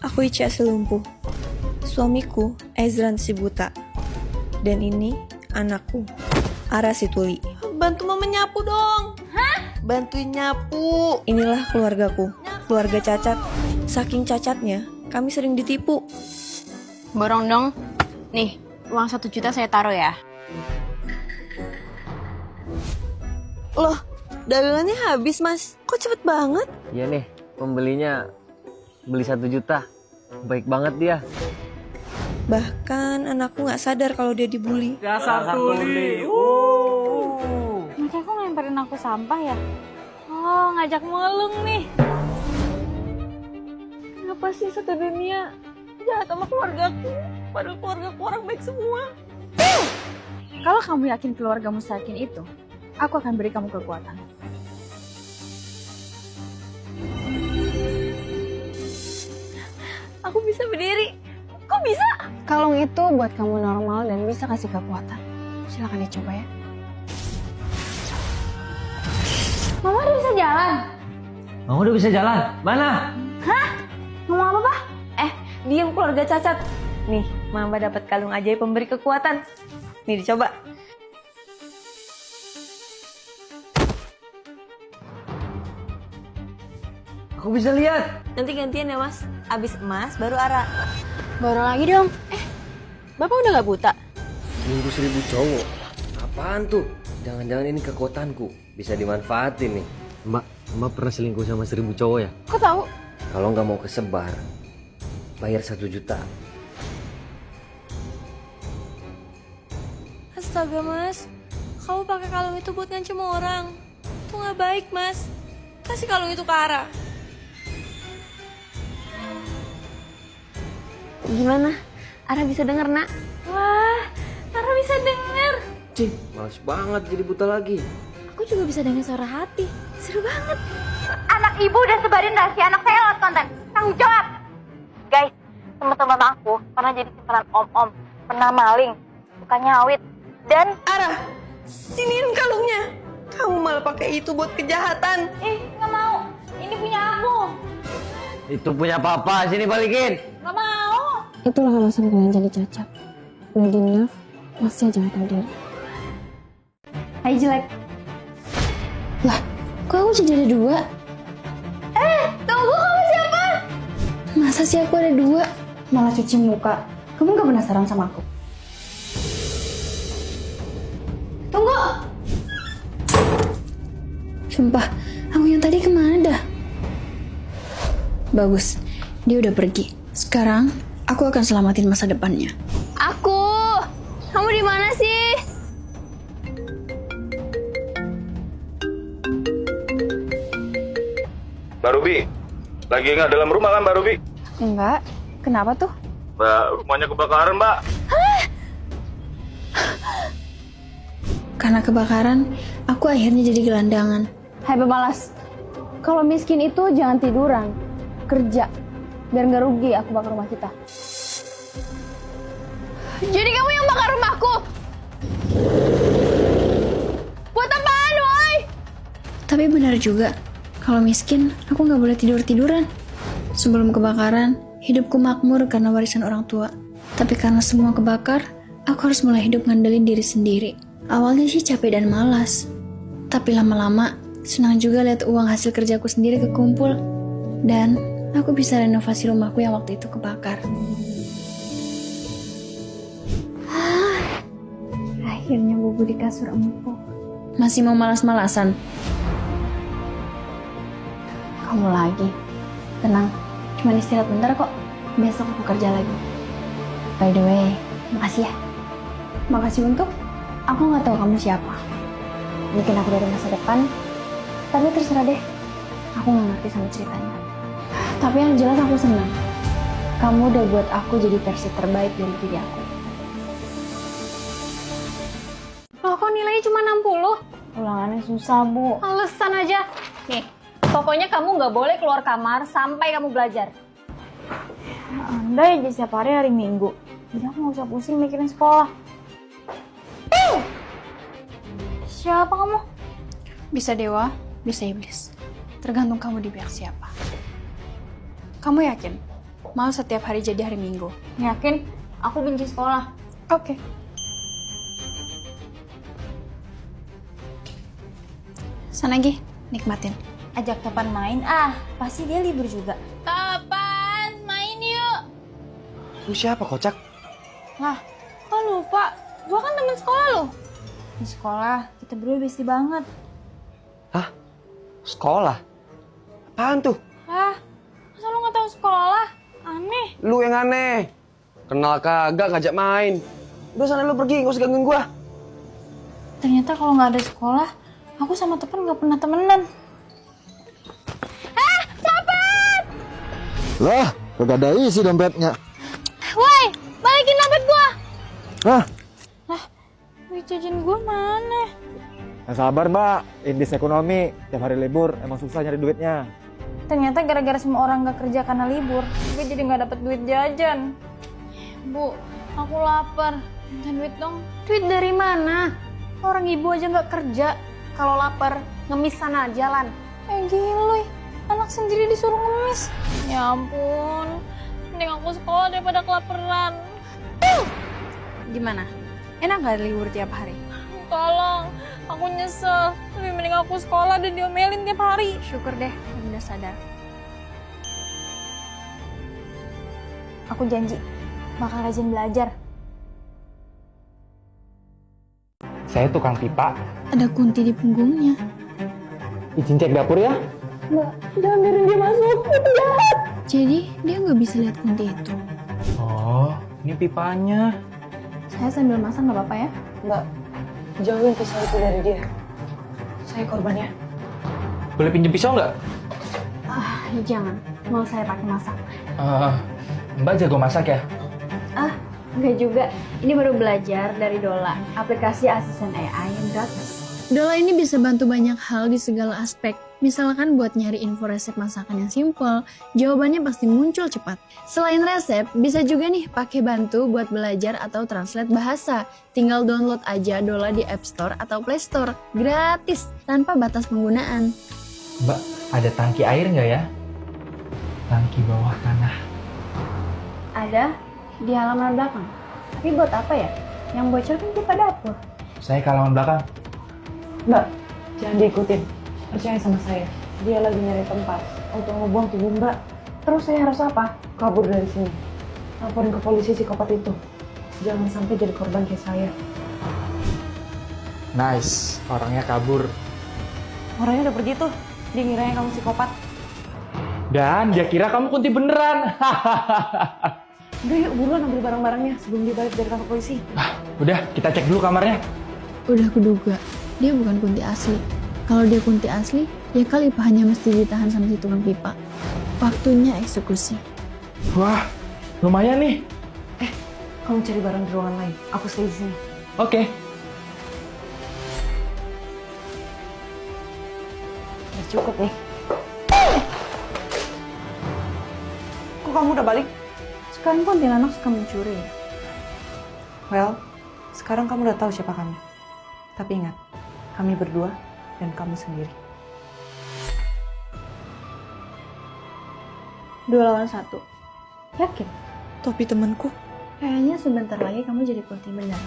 Aku Ica si lumpuh. Suamiku Ezran si buta. Dan ini anakku Ara si tuli. Bantu mama nyapu dong. Hah? Bantuin nyapu. Inilah keluargaku, keluarga cacat. Saking cacatnya, kami sering ditipu. Borong dong. Nih, uang 1 juta saya taruh ya. Loh, dagangannya habis mas. Kok cepet banget? Iya nih, pembelinya beli 1 juta. Baik banget dia. Bahkan anakku gak sadar kalau dia dibully. Dasar tuli. Mereka kok ngemperin aku sampah ya? Oh, ngajak mulung nih. Kenapa sih satu dunia jahat sama keluargaku? Padahal keluargaku orang baik semua. Kalau kamu yakin keluargamu yakin itu, aku akan beri kamu kekuatan. Aku bisa berdiri. Kok bisa? Kalung itu buat kamu normal dan bisa kasih kekuatan. Silakan dicoba ya. Mama udah bisa jalan? Kamu udah bisa jalan? Mana? Ngomong apa, Pak? Diam keluarga cacat. Nih, Mama dapat kalung ajaib pemberi kekuatan. Nih dicoba. Aku bisa lihat. Nanti gantian ya mas. Abis emas baru Ara. Baru lagi dong. Bapak udah gak buta? Minggu 1000 cowok. Apaan tuh? Jangan-jangan ini kekuatanku. Bisa dimanfaatin nih. Mbak pernah selingkuh sama 1000 cowok ya? Kok tahu? Kalau nggak mau kesebar, bayar 1 juta. Astaga mas, kamu pakai kalung itu buat ngancem orang. Itu nggak baik mas. Kasih kalung itu ke Ara. Gimana? Ara bisa denger, Nak? Wah, Ara bisa denger. Cih, males banget jadi buta lagi. Aku juga bisa denger suara hati. Seru banget. Anak ibu udah sebarin rahasia anak saya lewat konten. Tanggung jawab. Guys, teman-teman aku pernah jadi simpanan om-om, pernah maling, suka nyawit, dan Ara, siniin kalungnya. Kamu malah pakai itu buat kejahatan. nggak mau. Ini punya aku. Itu punya papa, sini balikin. Nggak mau. Itulah alasan kalian jadi cacat. Udah enough, masih aja gak tahu diri. Hai jelek. Lah, kok aku jadi ada 2? Tunggu, kamu siapa? Masa sih aku ada 2? Malah cuci muka. Kamu gak penasaran sama aku? Tunggu. Sumpah, aku yang tadi kemana dah? Bagus, dia udah pergi. Sekarang, aku akan selamatin masa depannya. Aku. Kamu di mana sih? Mbak Ruby, lagi nggak dalam rumah kan Mbak Ruby? Enggak, kenapa tuh? Mbak, rumahnya kebakaran Mbak. Karena kebakaran, aku akhirnya jadi gelandangan. Hai pemalas, kalau miskin itu jangan tiduran, kerja. Biar nggak rugi aku bakar rumah kita. Jadi kamu yang bakar rumahku? Buat apaan, woi? Tapi benar juga, kalau miskin aku nggak boleh tidur-tiduran. Sebelum kebakaran, hidupku makmur karena warisan orang tua. Tapi karena semua kebakar, aku harus mulai hidup ngandelin diri sendiri. Awalnya sih capek dan malas. Tapi lama-lama, senang juga lihat uang hasil kerjaku sendiri kekumpul. Dan aku bisa renovasi rumahku yang waktu itu kebakar. Akhirnya bobo di kasur empuk. Masih mau malas-malasan? Kamu lagi. Tenang, cuma istirahat bentar kok. Besok aku kerja lagi. By the way, makasih ya. Makasih untuk? Aku nggak tahu kamu siapa. Mungkin aku dari masa depan. Tapi terserah deh. Aku nggak ngerti sama ceritanya. Tapi yang jelas aku senang. Kamu udah buat aku jadi versi terbaik dari diri aku. Loh, kok nilainya cuma 60? Ulangannya susah, Bu. Alasan aja. Nih, pokoknya kamu nggak boleh keluar kamar sampai kamu belajar. Anda aja setiap hari Minggu. Jadi aku nggak usah pusing mikirin sekolah. Siapa kamu? Bisa dewa, bisa iblis. Tergantung kamu di pihak siapa. Kamu yakin mau setiap hari jadi hari Minggu. Yakin? Aku benci sekolah. Oke. Sana lagi, nikmatin. Ajak Topan main, pasti dia libur juga. Topan, main yuk. Lu siapa, kocak? Lah, kok lupa? Gua kan temen sekolah lo. Di sekolah, kita berdua bestie banget. Hah? Sekolah? Apaan tuh? Lah, masa lo gak tahu sekolah? Aneh. Lu yang aneh. Kenal kagak ngajak main. Udah sana lu pergi, gak usah gangguin gua. Ternyata kalau nggak ada sekolah, aku sama Topan nggak pernah temenan. Lah, kagak ada isi dompetnya. Woi, balikin dompet gua. Hah? Duit jajan gua mana? Yang sabar mbak, indis ekonomi, tiap hari libur, emang susah nyari duitnya. Ternyata gara-gara semua orang nggak kerja karena libur, gue jadi nggak dapet duit jajan. Bu, aku lapar. Minta duit dong. Duit dari mana? Orang ibu aja nggak kerja. Kalau lapar, ngemis sana jalan. Gila, anak sendiri disuruh ngemis. Ya ampun, mending aku sekolah daripada kelaparan. Gimana? Enak nggak libur tiap hari? Tolong, aku nyesel. Lebih mending aku sekolah dan diomelin tiap hari. Syukur deh, udah sadar. Aku janji, bakal rajin belajar. Saya tukang pipa. Ada kunti di punggungnya. Izin cek dapur ya. Jangan biarin dia masuk, itu jahat. Jadi dia nggak bisa lihat kunti itu. Oh, ini pipanya. Saya sambil masak nggak apa-apa ya? Mbak, jauhin pisau itu dari dia. Saya korbannya. Boleh pinjem pisau nggak? Jangan. Mau saya pakai masak. Mbak jago masak ya? Enggak juga. Ini baru belajar dari Dola, aplikasi asisten AI yang gratis. Dola ini bisa bantu banyak hal di segala aspek. Misalkan buat nyari info resep masakan yang simple, jawabannya pasti muncul cepat. Selain resep, bisa juga nih pakai bantu buat belajar atau translate bahasa. Tinggal download aja Dola di App Store atau Play Store. Gratis, tanpa batas penggunaan. Mbak, ada tangki air nggak ya? Tangki bawah tanah. Ada di halaman belakang. Tapi buat apa ya? Yang bocor kan pipa dapur. Saya ke halaman belakang. Mbak, jangan diikutin. Percaya sama saya. Dia lagi nyari tempat untuk ngebuang tubuh Mbak. Terus saya harus apa? Kabur dari sini. Laporin ke polisi psikopat itu. Jangan sampai jadi korban kayak saya. Nice, orangnya kabur. Orangnya udah pergi tuh. Dia ngiranya kamu psikopat. Dan dia kira kamu kunti beneran. Udah yuk, buruan ambil barang-barangnya sebelum dia balik dari kantor polisi. Udah, kita cek dulu kamarnya. Udah kuduga, dia bukan kunti asli. Kalau dia kunti asli, ya kali hanya mesti ditahan sama si tukang pipa. Waktunya eksekusi. Wah, lumayan nih. Kamu cari barang di ruangan lain. Aku stay di sini. Oke. Udah cukup nih. Kok kamu udah balik? Sekarang kuntilanak suka mencuri. Well, sekarang kamu udah tahu siapa kami. Tapi ingat, kami berdua dan kamu sendiri. 2 lawan 1. Yakin? Topi temanku. Kayaknya sebentar lagi kamu jadi kunti beneran.